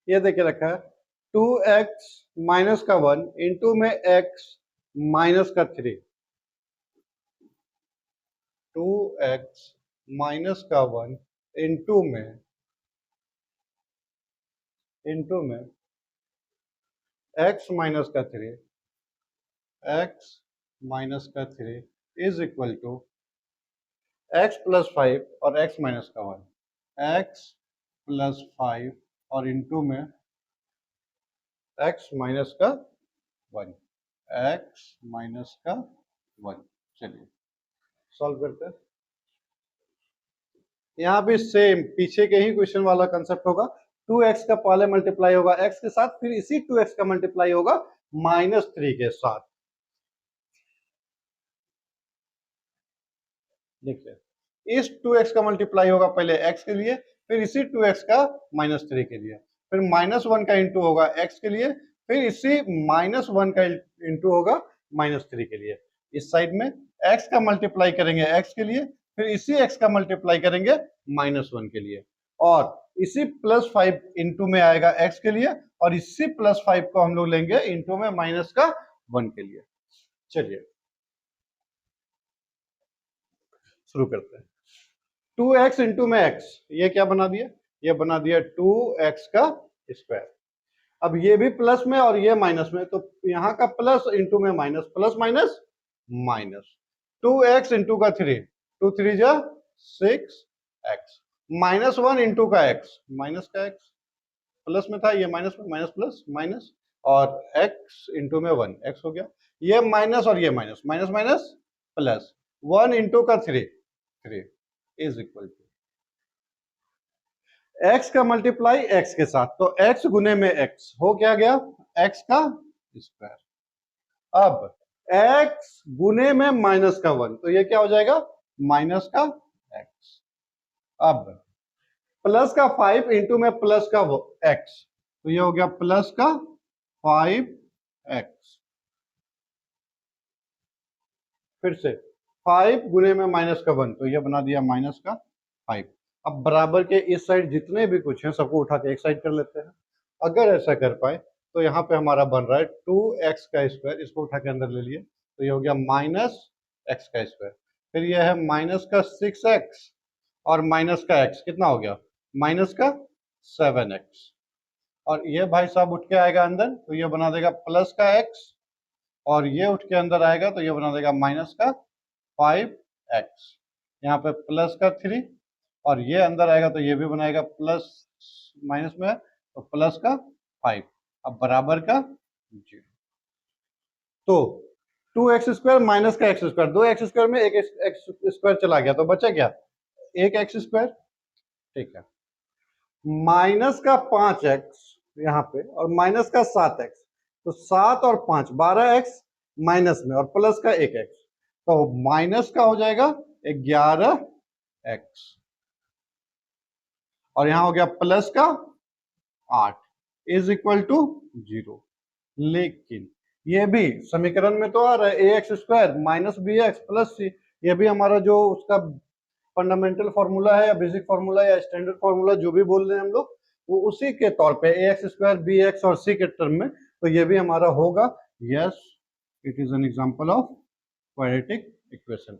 ये देखे रखा है 2x माइनस का 1 इंटू में x माइनस का 3, 2x माइनस का 1 इंटू में x माइनस का 3, x माइनस का 3 is equal to x plus 5 और x माइनस का 1, x प्लस 5 और इंटू में x माइनस का 1, x माइनस का 1। चलिए सॉल्व करते हैं। यहाँ भी सेम पीछे के ही क्वेश्चन वाला कंसेप्ट होगा। 2x का पहले मल्टीप्लाई होगा x के साथ, फिर इसी 2x का मल्टीप्लाई होगा -3 के साथ। देखिए इस 2x का मल्टीप्लाई होगा पहले x के लिए, फिर इसी 2x का -3 के लिए, फिर -1 का इंटू होगा x के लिए, फिर इसी -1 का इंटू होगा -3 के लिए। इस साइड में x का मल्टीप्लाई करेंगे x के लिए, फिर इसी x का मल्टीप्लाई करेंगे -1 के लिए, और इसी +5 इंटू में आएगा x के लिए, और इसी +5 को हम लोग लेंगे इंटू में -1 के लिए। चलिए शुरू करते हैं। 2x इंटू में x, ये क्या बना दिया? ये बना दिया 2x का स्क्वायर। अब ये भी प्लस में और ये माइनस में, तो यहाँ का प्लस इंटू में minus, plus minus minus. 2x into का 3, 2 3 जा 6x, -1 इंटू का x, माइनस का x, प्लस में था ये माइनस में, माइनस प्लस माइनस, और x इंटू में 1, x हो गया। ये माइनस और ये minus, minus minus plus, 1 into का 3 इज इक्वल टू x का मल्टीप्लाई x के साथ, तो x गुने में x हो क्या गया? x का स्क्वायर। अब x गुने में माइनस का 1, तो ये क्या हो जाएगा? माइनस का x। अब प्लस का 5 इंटू में प्लस का x, तो ये हो गया प्लस का 5x। फिर से 5 गुने में माइनस का 1, तो ये बना दिया माइनस का 5। अब बराबर के इस साइड जितने भी कुछ हैं सबको उठा के एक साइड कर लेते हैं। अगर ऐसा कर पाए तो यहाँ पे हमारा बन रहा है 2x का स्क्वायर, इसको उठा के अंदर ले लिए, तो ये हो गया -x का स्क्वायर। फिर ये है माइनस का 6x और माइनस का x, कितना हो गया? माइनस का 7x। और ये भाई साहब उठ के आएगा अंदर, तो ये बना देगा प्लस का x, और ये उठ के अंदर आएगा तो ये बना देगा माइनस का 5x। यहाँ पे प्लस का 3, और ये अंदर आएगा तो ये भी बनाएगा प्लस, माइनस में है तो प्लस का 5, अब बराबर का 0। तो 2x स्क्वायर माइनस का x स्क्वायर, 2x स्क्वायर में एक x स्क्वायर चला गया, तो बचा क्या? एक x स्क्वायर, ठीक है। माइनस का 5x यहाँ पे, और माइनस का 7x, तो 7 और 5 12x माइनस में, और प्लस का 1x, तो माइनस का हो जाएगा 11x, और यहां हो गया प्लस का 8 इज इक्वल टू 0। लेकिन ये भी समीकरण में तो आ रहा है ax square minus bx plus c, ये भी हमारा जो उसका फंडामेंटल फॉर्मूला है या बेसिक फॉर्मूला या स्टैंडर्ड फॉर्मूला जो भी बोल रहे हैं हम लोग, वो उसी के तौर पे ax स्क्वायर bx और c के टर्म में, तो ये भी हमारा होगा। Yes, it is an example of quadratic equation.